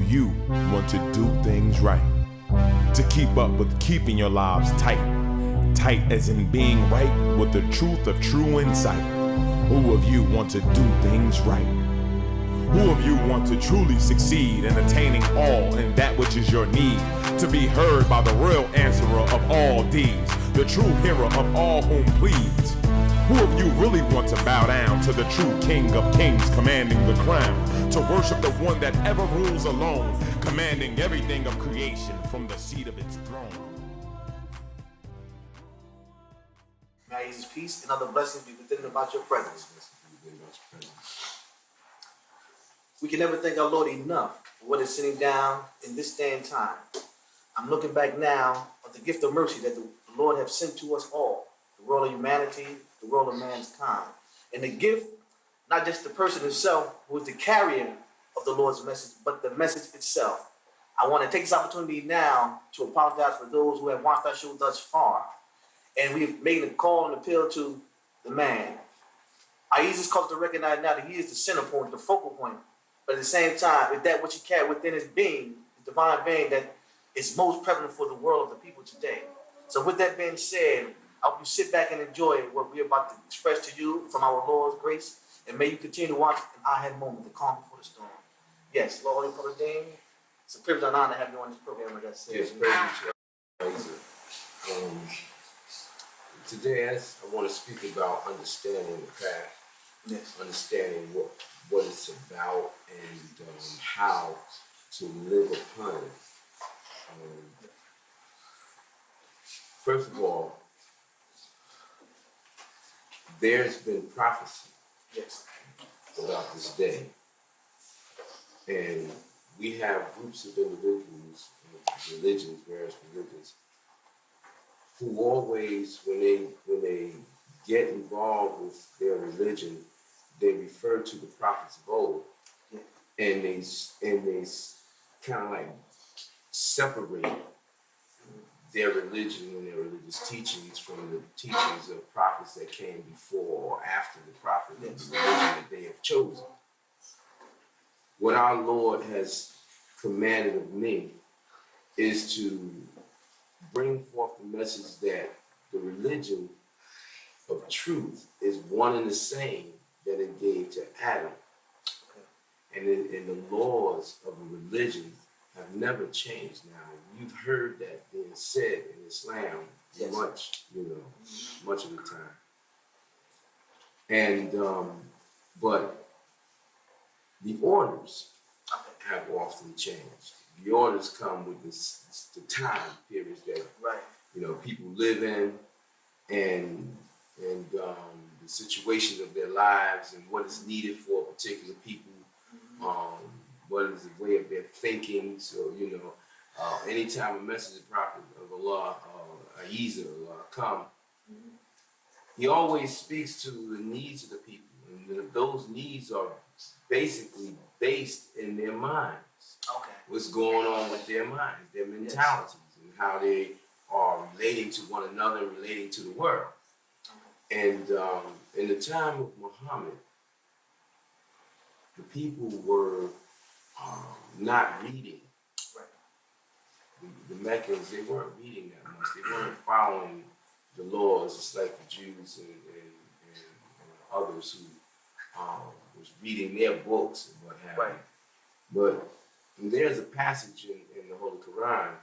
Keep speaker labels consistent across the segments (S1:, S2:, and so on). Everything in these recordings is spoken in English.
S1: you want to do things right? To keep up with keeping your lives tight. Tight as in being right with the truth of true insight. Who of you want to do things right? Who of you want to truly succeed in attaining all in that which is your need? To be heard by the real answerer of all deeds, the true hero of all whom pleads. Who of you really want to bow down to the true King of Kings commanding the crown? To worship the one that ever rules alone, commanding everything of creation from the seat of its throne.
S2: May His peace and other blessings be within and about your presence. We can never thank our Lord enough for what is sitting down in this day and time. I'm looking back now of the gift of mercy that the Lord has sent to us all, the world of humanity, the world of mankind. And the gift, not just the person himself who is the carrier of the Lord's message, but the message itself. I want to take this opportunity now to apologize for those who have watched our show thus far. And we've made a call and appeal to the man. Ahezaah calls to recognize now that he is the center point, the focal point. But at the same time, it's that which he carries within his being, his divine being, that is most prevalent for the world of the people today. So with that being said, I hope you sit back and enjoy what we're about to express to you from our Lord's grace. And may you continue to watch an A.H.A.D moment, the calm before the storm. Yes, Lord Holy-Apostle Deen, it's a privilege and honor to have you on this program, like I said.
S3: Yes, praise you. Today, I want to speak about understanding the path.
S2: Yes.
S3: Understanding what it's about and how to live upon it. First of all, there's been prophecy about this day. And we have groups of individuals, religions, various religions, who always, when they get involved with their religion, they refer to the prophets of old, and they kind of like separate their religion and their religious teachings from the teachings of prophets that came before or after the prophet and the religion that they have chosen. What our Lord has commanded of me is to bring forth the message that the religion of truth is one and the same that it gave to Adam. And the laws of a religion have never changed now. You've heard that being said in Islam much of the time. And, but the orders have often changed. The orders come with the time periods that people live in, and the situations of their lives, and what is needed for particular people, what is the way of their thinking. So anytime a message of prophet of Allah, Ahezaah, come, he always speaks to the needs of the people, and those needs are basically based in their minds. What's going on with their minds, their mentalities, and how they are relating to one another and relating to the world. And in the time of Muhammad, the people were not reading. The Meccans, they weren't reading that much. They weren't following the laws, just like the Jews and others who was reading their books and what have you. But there's a passage in the Holy Quran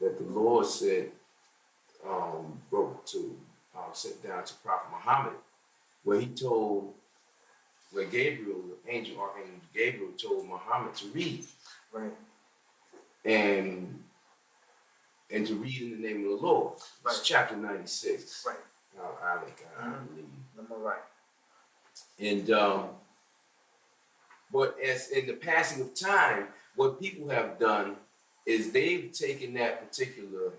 S3: that the Lord said, sent down to Prophet Muhammad, where Gabriel, the Archangel Gabriel, told Muhammad to read. And to read in the name of the Lord. It's chapter 96. I believe. And but as in the passing of time, what people have done is they've taken that particular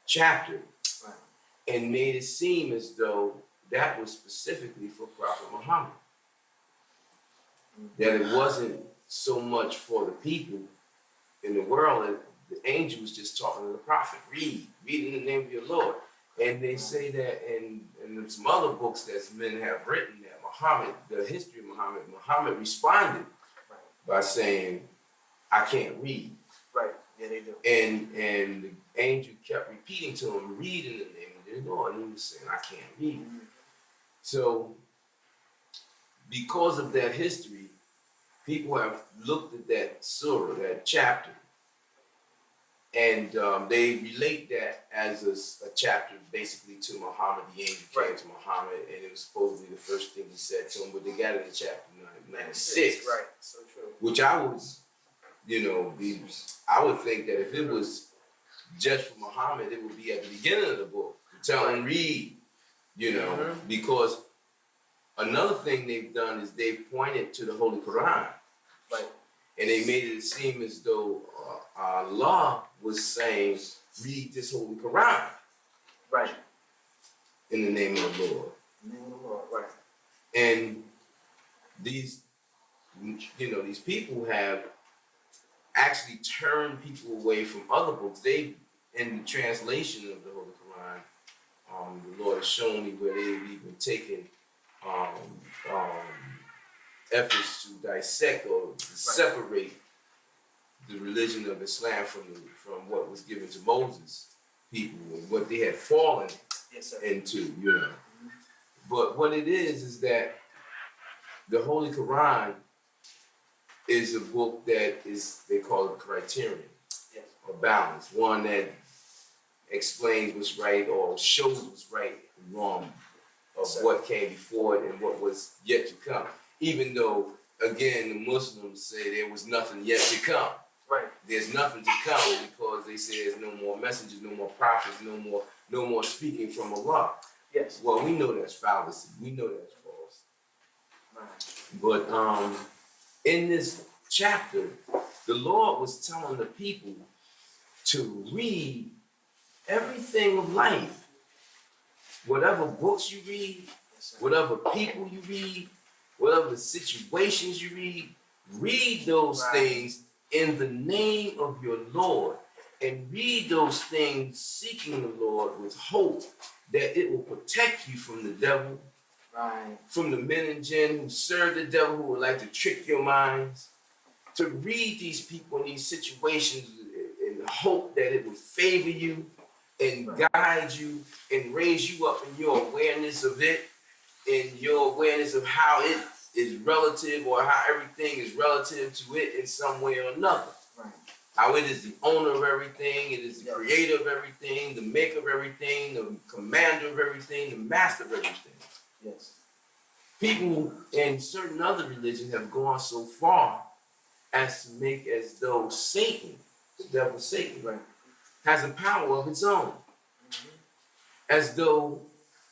S3: chapter and made it seem as though that was specifically for Prophet Muhammad. That it wasn't so much for the people in the world. The angel was just talking to the prophet. Read in the name of your Lord. And they say that in some other books that men have written that the history of Muhammad responded by saying, I can't read.
S2: Right. Yeah, they do.
S3: And the angel kept repeating to him, read in the name of the Lord. And he was saying, I can't read.
S2: Mm-hmm.
S3: So because of that history, people have looked at that surah, that chapter, and they relate that as a chapter basically to Muhammad. The angel came to Muhammad, and it was supposedly the first thing he said to him, but they got it in chapter 96.
S2: Right, so true.
S3: Which I was, I would think that if it was just for Muhammad, it would be at the beginning of the book. Tell him read, because another thing they've done is they've pointed to the Holy Quran.
S2: Right.
S3: And they made it seem as though Allah was saying, read this Holy Quran.
S2: Right.
S3: In the name of the Lord.
S2: In the name of the Lord, right.
S3: And these people have actually turned people away from other books. They, in the translation of the Holy Quran, the Lord has shown me where they've even taken efforts to dissect or to separate the religion of Islam from what was given to Moses' people and what they had fallen into, But what it is that the Holy Quran is a book that is, they call it criterion, or balance, one that explains what's right or shows what's right and wrong of what came before it and what was yet to come. Even though, again, the Muslims say there was nothing yet to come.
S2: Right.
S3: There's nothing to come because they say there's no more messengers, no more prophets, no more speaking from Allah.
S2: Yes.
S3: Well, we know that's fallacy. We know that's false.
S2: Right.
S3: But in this chapter, the Lord was telling the people to read everything of life. Whatever books you read, whatever people you read, whatever situations you read those things in the name of your Lord. And read those things seeking the Lord with hope that it will protect you from the devil, from the men and jinn who serve the devil, who would like to trick your minds. To read these people in these situations in the hope that it will favor you and guide you and raise you up in your awareness of it, in your awareness of how it is relative or how everything is relative to it in some way or another.
S2: Right.
S3: How it is the owner of everything, it is the creator of everything, the maker of everything, the commander of everything, the master of everything.
S2: Yes.
S3: People in certain other religions have gone so far as to make as though Satan, the devil Satan, has a power of its own. As though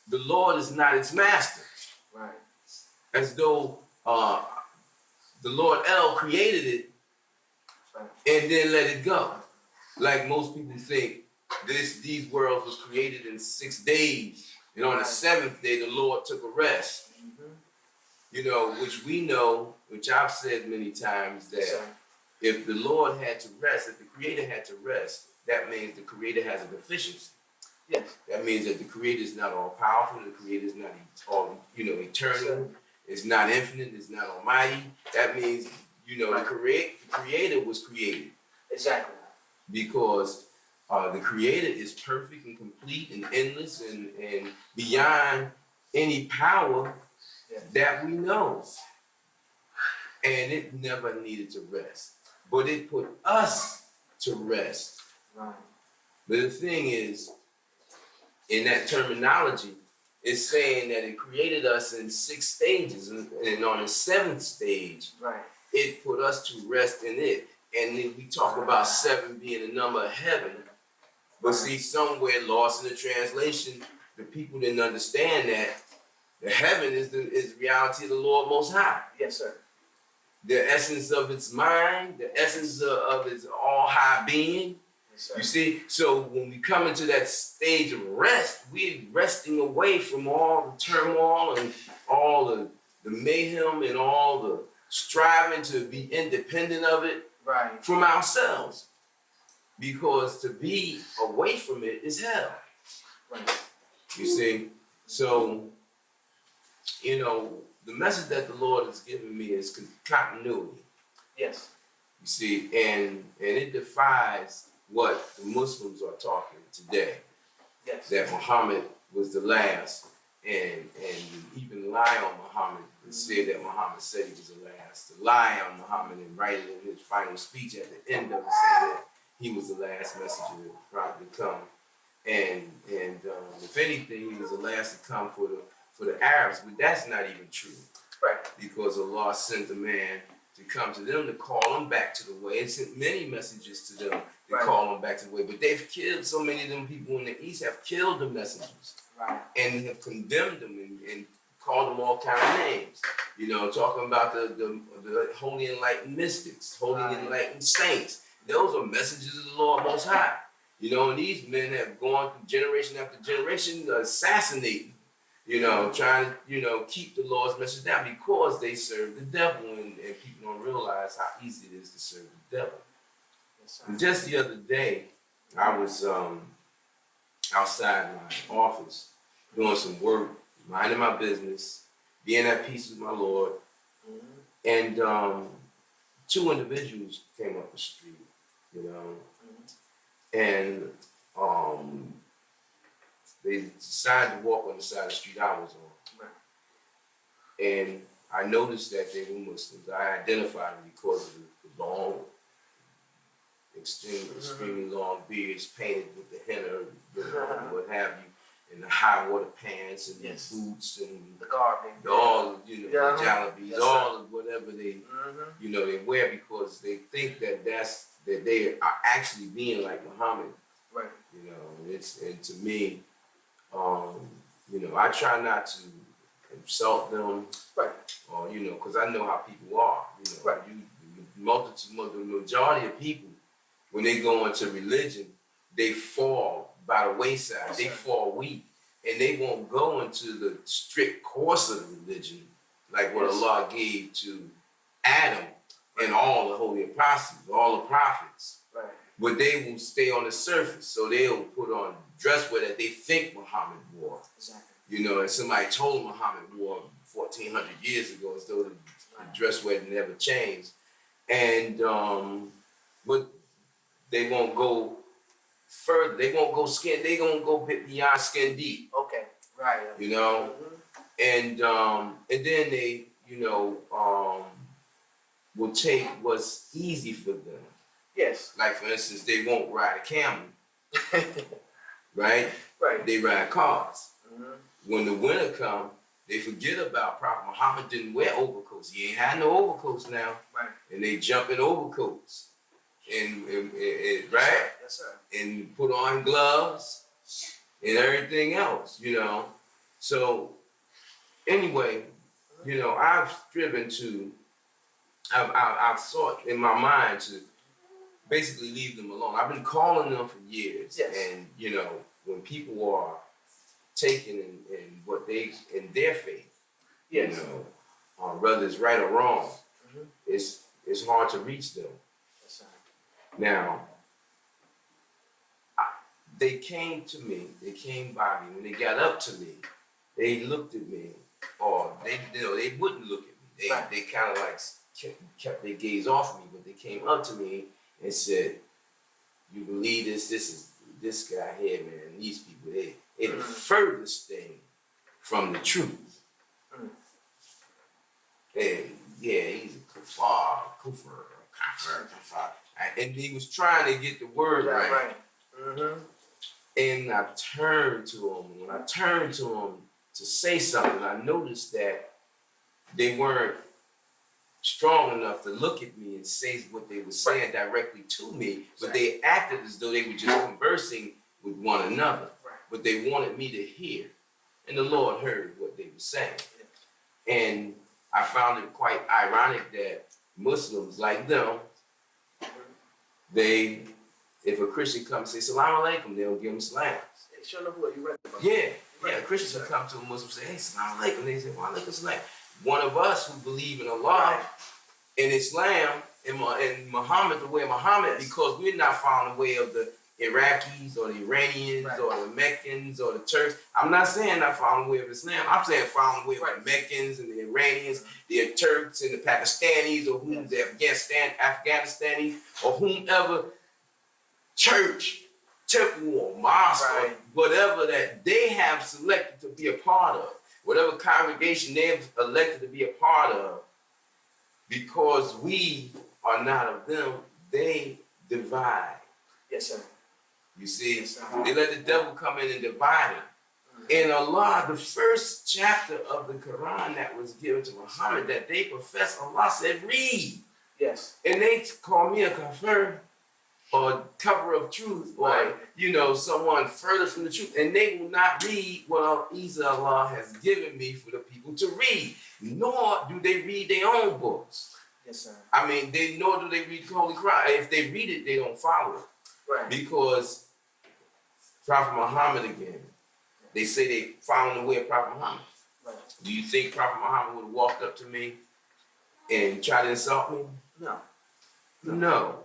S3: the Lord is not its master.
S2: Right.
S3: As though the Lord El created it and then let it go. Like most people think these worlds was created in 6 days. And on the 7th day, the Lord took a rest. Which we know, which I've said many times, that if the Lord had to rest, if the Creator had to rest, that means the Creator has a deficiency.
S2: Yes.
S3: That means that the Creator is not all powerful, the Creator is not all, eternal, it's not infinite, it's not almighty. That means, the Creator was created.
S2: Exactly.
S3: Because the Creator is perfect and complete and endless and beyond any power that we know. And it never needed to rest. But it put us to rest.
S2: Right.
S3: But the thing is, in that terminology, it's saying that it created us in 6 stages. And on the 7th stage, it put us to rest in it. And then we talk about 7 being the number of heaven. But see, somewhere lost in the translation, the people didn't understand that the heaven is the reality of the Lord Most High.
S2: Yes, sir.
S3: The essence of its mind, the essence of its all-high being. Yes, you see, so when we come into that stage of rest, we're resting away from all the turmoil and all the mayhem and all the striving to be independent of it from ourselves. Because to be away from it is hell.
S2: Right.
S3: You see, so, the message that the Lord has given me is continuity.
S2: Yes.
S3: You see, and it defies what the Muslims are talking today.
S2: Yes.
S3: That Muhammad was the last, and even lie on Muhammad and say that Muhammad said he was the last. To lie on Muhammad and write it in his final speech at the end of it, saying that he was the last messenger that probably come. And if anything, he was the last to come for the Arabs, but that's not even true.
S2: Right.
S3: Because Allah sent a man to come to them to call them back to the way, and sent many messages to them to call them back to the way. But they've killed so many of them people in the East have killed the messengers, and have condemned them and called them all kind of names. You know, talking about the holy enlightened mystics, holy enlightened saints. Those are messages of the Lord Most High. You know, and these men have gone through generation after generation assassinating. You know, trying to, you know, keep the Lord's message down because they serve the devil, and people don't realize how easy it is to serve the devil. And just the other day, I was outside my office doing some work, minding my business, being at peace with my Lord, and two individuals came up the street, you know, and they decided to walk on the side of the street I was on. And I noticed that they were Muslims. I identified them because of the long, extremely long beards painted with the henna, you know, and what have you, and the high water pants and the boots and
S2: the garb,
S3: all, you know, the jalabis, all of whatever they, you know, they wear because they think that that they are actually being like Muhammad. Right. You know, and to me, you know, I try not to insult them, or, you know, because I know how people are. You know, the majority of people, when they go into religion, they fall by the wayside. They fall weak, and they won't go into the strict course of the religion like what Allah gave to Adam and all the holy apostles, all the prophets. Right. But they will stay on the surface, so they'll put on dress wear that they think Muhammad wore. Exactly. You know, and somebody told Muhammad wore 1,400 years ago, as though the dress wear never changed. And but they won't go further. They won't go skin. They gonna go beyond skin deep. Okay. Right. You know, and then they, you know, will take what's easy for them. Yes. Like, for instance, they won't ride a camel. Right? Right. They ride cars. When the winter comes, they forget about Prophet Muhammad didn't wear overcoats. He ain't had no overcoats now. Right. And they jump in overcoats. And right? Yes, sir. And put on gloves and everything else, you know. So, anyway, you know, I've striven to, I've sought in my mind to basically leave them alone. I've been calling them for years. Yes. And, you know, when people are taken in what they, in their faith, you know, whether it's right or wrong, it's hard to reach them. Yes, now, they came to me, they came by me, when they got up to me, they looked at me, or they, you know, they wouldn't look at me. They kind of like kept their gaze off me, but they came up to me and said, "You believe this? This guy here, man. These people, they the furthest thing from the truth." And yeah, he's a kufar. And he was trying to get the word right. And I turned to him. When I turned to him to say something, I noticed that they weren't strong enough to look at me and say what they were saying directly to me, but they acted as though they were just conversing with one another. But they wanted me to hear. And the Lord heard what they were saying. And I found it quite ironic that Muslims like them, if a Christian comes and say, "Salaam alaikum," they'll give him salam. Hey, sure enough, what you read about? Yeah, Christians will come to a Muslim and say, "Hey, Salaam alaikum." They say, "Wa alaikum salam." One of us who believe in Allah and Islam and Muhammad, the way of Muhammad, because we're not following the way of the Iraqis or the Iranians
S2: Right.
S3: or the Meccans or the Turks. I'm not saying not following the way of Islam. I'm saying following the way of the Meccans and the Iranians, the Turks and the Pakistanis or whom the Afghanistanis or whomever church, temple or mosque or whatever that they have selected to be a part of, whatever congregation they've elected to be a part of, because we are not of them, they divide.
S2: Yes, sir.
S3: You see, they let the devil come in and divide it. And Allah, the first chapter of the Quran that was given to Muhammad that they profess, Allah said, read.
S2: Yes.
S3: And they call me a kafir or cover of truth or, someone further from the truth. And they will not read what Allah has given me for the people to read, nor do they read their own books.
S2: Yes, sir.
S3: I mean, nor do they read the Holy Quran. If they read it, they don't follow it.
S2: Right.
S3: Because Prophet Muhammad again, they say they found the way of Prophet Muhammad.
S2: Right.
S3: Do you think Prophet Muhammad would have walked up to me and tried to insult me?
S2: No.
S3: No.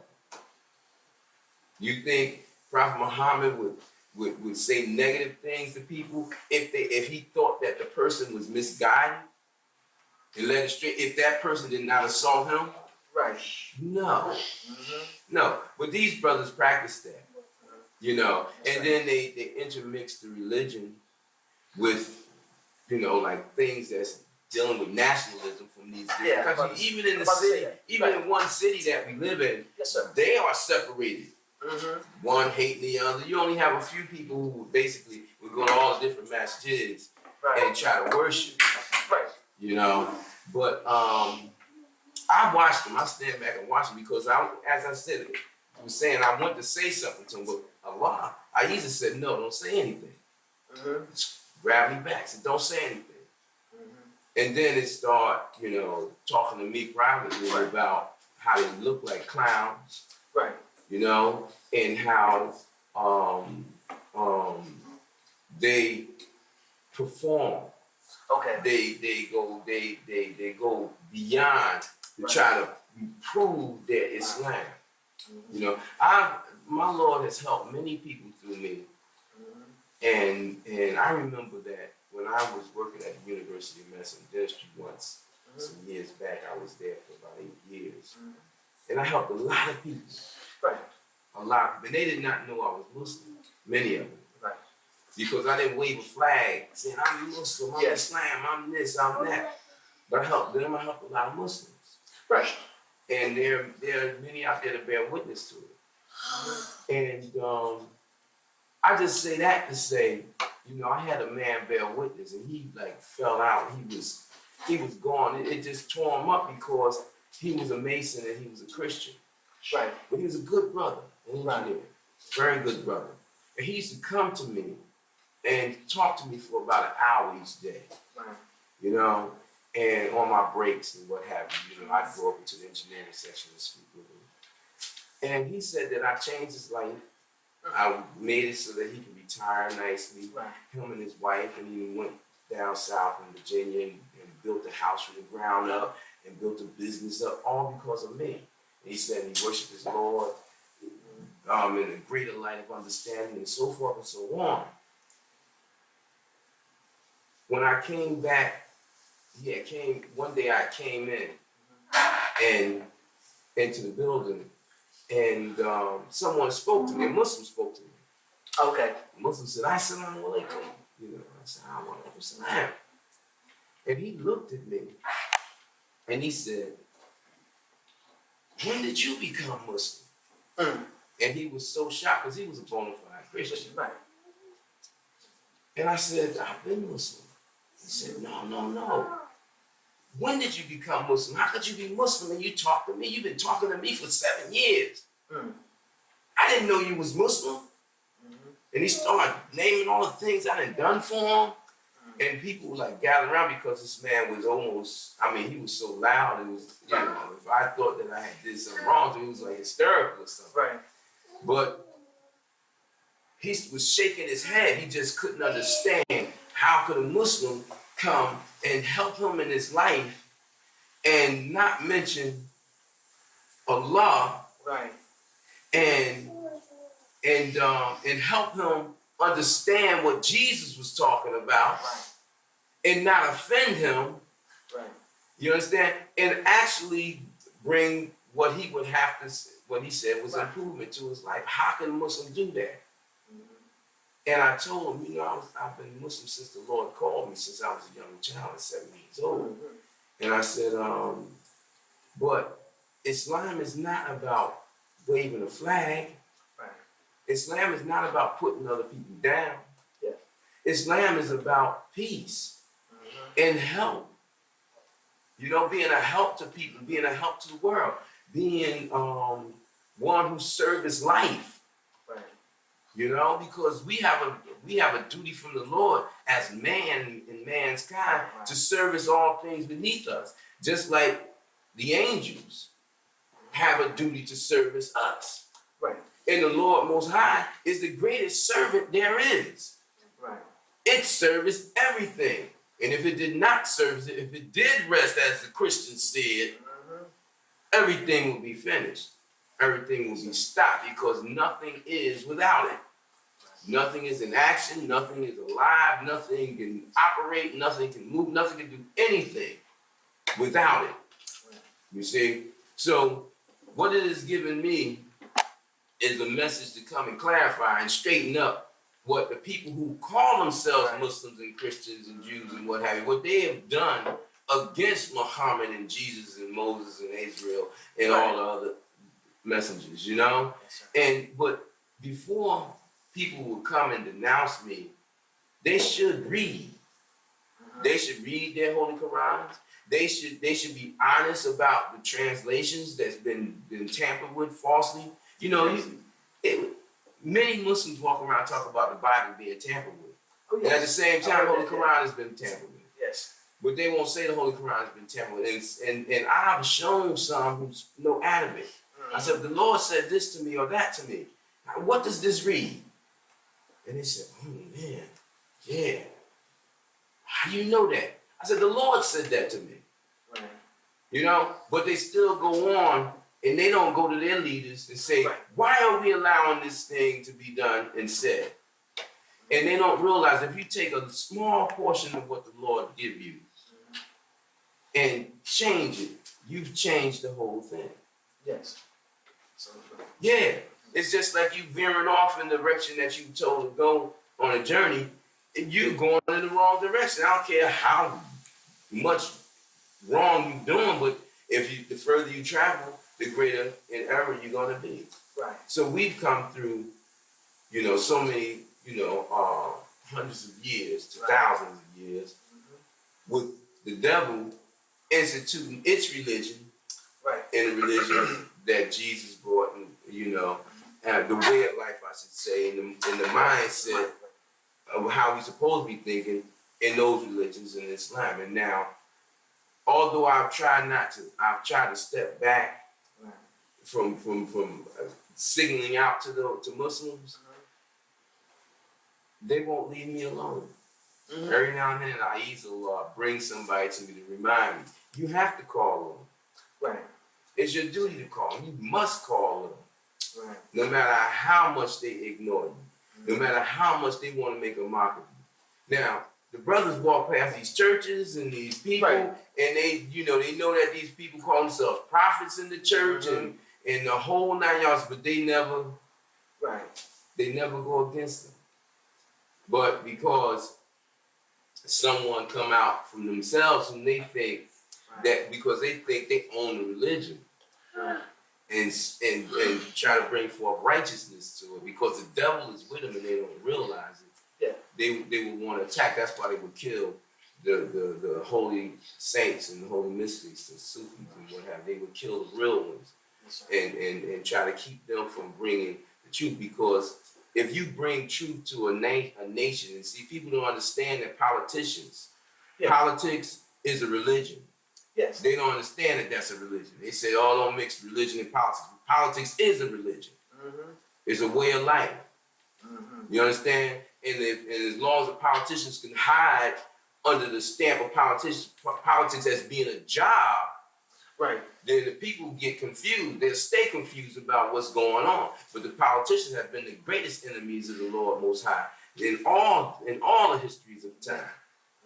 S3: You think Prophet Muhammad would say negative things to people if he thought that the person was misguided and led astray, if that person did not assault him?
S2: Right.
S3: No. No. But these brothers practice that. And then they intermix the religion with, like things that's dealing with nationalism from these different countries. Even in the city, in one city that we live in, they are separated. One hating the other. You only have a few people who basically would go to all the different masjids and try to worship. Right. But I watched them. I stand back and watch them because as I said, I was saying I wanted to say something to him, but Allah, Ahezaah said, no, don't say anything. Just grab me back, said, don't say anything. And then it started, talking to me privately about how they look like clowns. Right. And how they perform. Okay. They go beyond to try to prove their Islam. My Lord has helped many people through me. And I remember that when I was working at the University of Medicine Dentistry once, some years back, I was there for about 8 years. And I helped a lot of people. Right. A lot of people. And they did not know I was Muslim, many of them. Right. Because I didn't wave a flag saying, I'm Muslim, I'm Islam, I'm this, I'm that. But I helped them, I helped a lot of Muslims. Right. And there are many out there to bear witness to it. And I just say that to say, I had a man bear witness and he fell out. He was gone. It just tore him up because he was a Mason and he was a Christian. Right. But he was a good brother, an engineer, very good brother. And he used to come to me and talk to me for about an hour each day. Right. And on my breaks and what have you, I'd go over to the engineering section and speak with him. And he said that I changed his life. I made it so that he could retire nicely. Right. Him and his wife, and he went down south in Virginia and built a house from the ground up and built a business up, all because of me. And he said he worshiped his Lord in a greater light of understanding and so forth and so on. When I came back, one day I came in and into the building and someone spoke to me, a Muslim spoke to me. Okay. The Muslim said, Assalamu alaikum. I said, Alaikum salam. And he looked at me and he said, when did you become Muslim? And he was so shocked because he was a bona fide Christian. Right. And I said, I've been Muslim. He said, no. When did you become Muslim? How could you be Muslim and you talk to me? You've been talking to me for 7 years. I didn't know you was Muslim. And he started naming all the things I done done for him. And people gathered around because this man was almost, he was so loud. It was, if I thought that I had did something wrong, he was hysterical or something. Right. But he was shaking his head. He just couldn't understand how could a Muslim come and help him in his life and not mention Allah. Right. And and help him understand what Jesus was talking about, and not offend him.
S2: Right.
S3: You understand? And actually bring what he would have to, what he said was improvement to his life. How can a Muslim do that? And I told him, you know, I've been Muslim since the Lord called me, since I was a young child at 7 years old. And I said, but Islam is not about waving a flag.
S2: Right.
S3: Islam is not about putting other people down.
S2: Yeah.
S3: Islam is about peace and help. You know, being a help to people, being a help to the world, being one who serves life.
S2: Right.
S3: You know, because we have a duty from the Lord as man in man's kind to service all things beneath us, just like the angels have a duty to service us.
S2: Right.
S3: And the Lord Most High is the greatest servant there is.
S2: Right.
S3: It serviced everything. And if it did not service it, if it did rest, as the Christians said, everything will be finished. Everything will be stopped, because nothing is without it. Nothing is in action, nothing is alive, nothing can operate, nothing can move, nothing can do anything without it. You see? So what it has given me is a message to come and clarify and straighten up what the people who call themselves Muslims and Christians and Jews and what have you, what they have done against Muhammad and Jesus and Moses and Israel and all the other messengers, you know? But before people will come and denounce me, they should read. They should read their Holy Qurans. They should be honest about the translations that's been tampered with falsely. You know, many Muslims walk around and talk about the Bible being tampered with.
S2: Oh, yes.
S3: And at the same time, the Holy Quran has been tampered with.
S2: Yes.
S3: But they won't say the Holy Quran has been tampered with. And I've shown some who know Arabic. I said, the Lord said this to me or that to me. What does this read? And they said, oh man, yeah. How do you know that? I said, the Lord said that to me.
S2: Right.
S3: You know, but they still go on and they don't go to their leaders and say, why are we allowing this thing to be done and said? And they don't realize if you take a small portion of what the Lord give you and change it, you've changed the whole thing.
S2: Yes.
S3: Yeah. It's just like you veering off in the direction that you told to go on a journey, and you're going in the wrong direction. I don't care how much wrong you're doing, but the further you travel, the greater in error you're going to be.
S2: Right.
S3: So we've come through, you know, so many, you know, hundreds of years to thousands of years with the devil instituting its religion and the religion that Jesus brought, and, you know, the way of life, I should say, in the mindset of how we're supposed to be thinking in those religions in Islam. And now, although I've tried to step back from signaling out to Muslims, they won't leave me alone. Every now and then, Ahezaah brings somebody to me to remind me, you have to call them. Right. It's your duty to call them. You must call them. Right. No matter how much they ignore you, no matter how much they want to make a mock of you. Now, the brothers walk past these churches and these people, and they know that these people call themselves prophets in the church and the whole 9 yards, but they never go against them. But because someone come out from themselves and they think that because they think they own the religion, and try to bring forth righteousness to it, because the devil is with them and they don't realize it. Yeah. They would want to attack. That's why they would kill the holy saints and the holy mystics and Sufis and what have. They would kill the real ones and try to keep them from bringing the truth. Because if you bring truth to a nation, and see, people don't understand that politics is a religion. Yes. They don't understand that that's a religion. They say, oh, don't mix religion and politics. Politics is a religion. It's a way of life. You understand? And as long as the politicians can hide under the stamp of politics as being a job,
S2: Right.
S3: Then the people get confused. They'll stay confused about what's going on. But the politicians have been the greatest enemies of the Lord Most High in all the histories of time.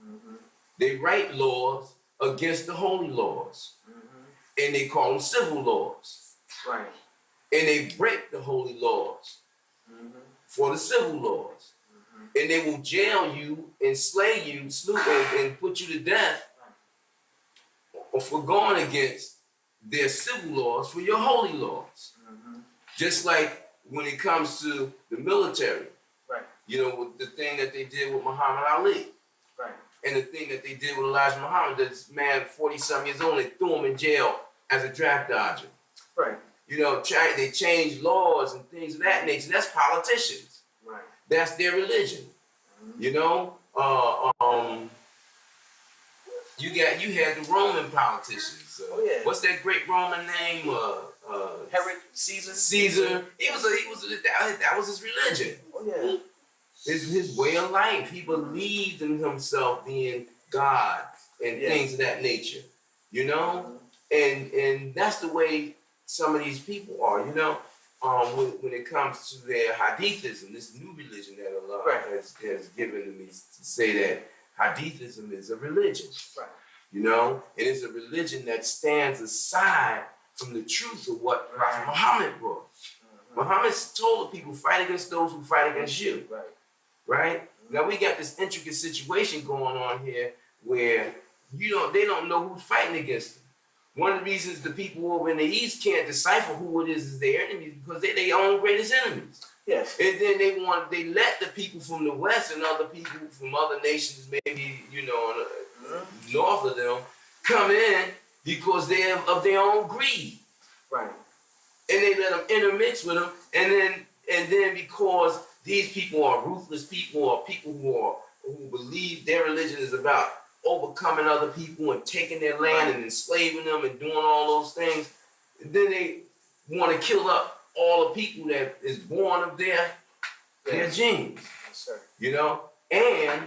S2: Mm-hmm.
S3: They write laws against the holy laws, and they call them civil laws.
S2: Right.
S3: And they break the holy laws for the civil laws. And they will jail you and slay you, and put you to death for going against their civil laws for your holy laws. Just like when it comes to the military,
S2: right?
S3: You know, with the thing that they did with Muhammad Ali,
S2: right?
S3: And the thing that they did with Elijah Muhammad, this man, 40-some years old, they threw him in jail as a draft dodger.
S2: Right.
S3: You know, they changed laws and things of that nature. That's politicians.
S2: Right.
S3: That's their religion. You know, you had the Roman politicians.
S2: Oh yeah.
S3: What's that great Roman name?
S2: Herod, Caesar.
S3: Caesar. That was his religion.
S2: Oh yeah.
S3: His way of life. He believed in himself being God and things of that nature. You know, and that's the way some of these people are. You know, when it comes to their Hadithism, this new religion that Allah has given to me to say that Hadithism is a religion.
S2: Right.
S3: You know, and it's a religion that stands aside from the truth of what Prophet Muhammad brought. Muhammad told the people, fight against those who fight against you.
S2: Right.
S3: Right? Now we got this intricate situation going on here where they don't know who's fighting against them. One of the reasons the people over in the East can't decipher who it is their enemies because they're their own greatest enemies.
S2: Yes.
S3: And then they let the people from the West and other people from other nations, maybe, north of them, come in because they're of their own greed.
S2: Right.
S3: And they let them intermix with them, and then because these people are ruthless people, or people who believe their religion is about overcoming other people and taking their land and enslaving them and doing all those things, then they want to kill up all the people that is born of their genes.
S2: Yes, sir.
S3: You know, and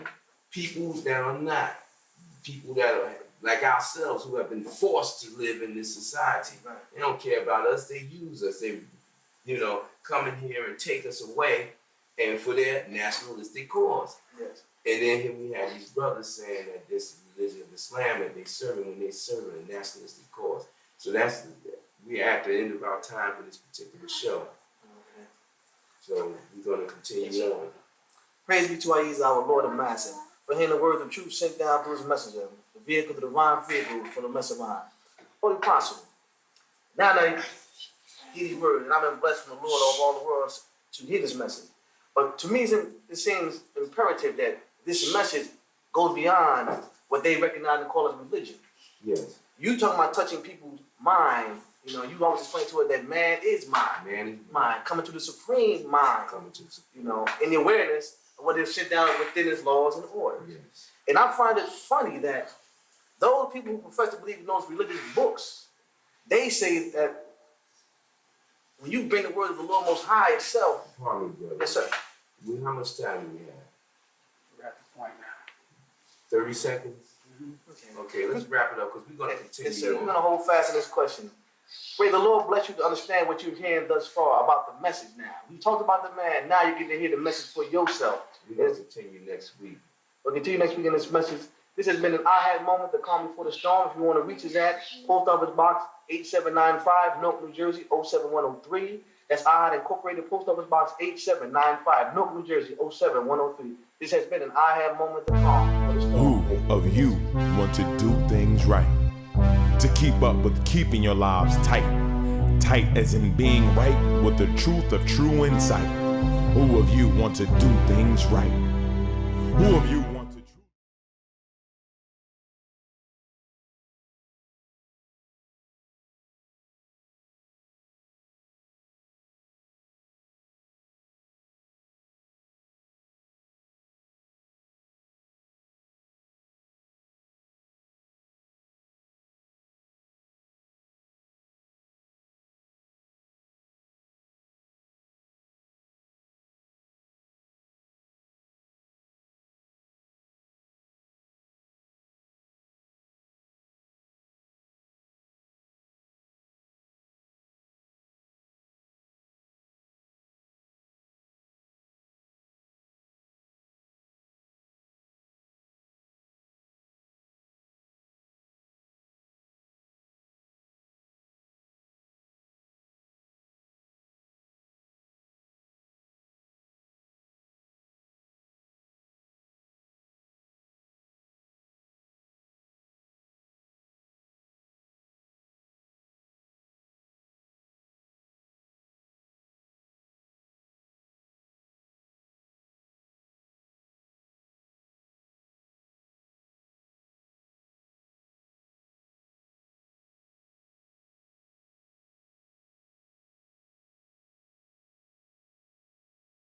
S3: people that are not, people that are like ourselves who have been forced to live in this society.
S2: Right.
S3: They don't care about us. They use us. They, come in here and take us away, and for their nationalistic cause.
S2: Yes.
S3: And then here we have these brothers saying that this religion of Islam that they serving when they serve a nationalistic cause. So we're at the end of our time for this particular show.
S2: Okay.
S3: So we're going to continue on.
S2: Praise be to Ahezaah, our Lord and Master, for hearing the words of truth sent down through his messenger, the vehicle, the divine vehicle for the Messiah. Holy Apostle, now that hear these words, and I've been blessed from the Lord of all the worlds to hear this message. But to me, it seems imperative that this message goes beyond what they recognize and call as religion.
S3: Yes.
S2: You talking about touching people's mind. You've always explained to it that man is mind.
S3: Man is
S2: mind. Coming to the supreme mind. In the awareness of what they sit down within his laws and orders.
S3: Yes.
S2: And I find it funny that those people who profess to believe in those religious books, they say that when you bring the word of the Lord Most High itself.
S3: Pardon me, brother.
S2: Yes, sir.
S3: How much time do we have?
S4: We're at the point now.
S3: 30 seconds? Okay, let's wrap it up because we're going to continue.
S2: Yes, sir. We're going to hold fast in this question. Pray the Lord bless you to understand what you're hearing thus far about the message now. We talked about the man. Now you get to hear the message for yourself.
S3: We're going to continue next week.
S2: We'll continue next week in this message. This has been an I-Had moment, the calm before the storm. If you want to reach us at Post Office Box 8795, Newark, New Jersey, 07103. That's I-Had Incorporated, Post Office Box 8795, Newark, New Jersey, 07103. This has been an I-Had moment, the calm before the storm.
S1: Who of you want to do things right? To keep up with keeping your lives tight. Tight as in being right with the truth of true insight. Who of you want to do things right? Who of you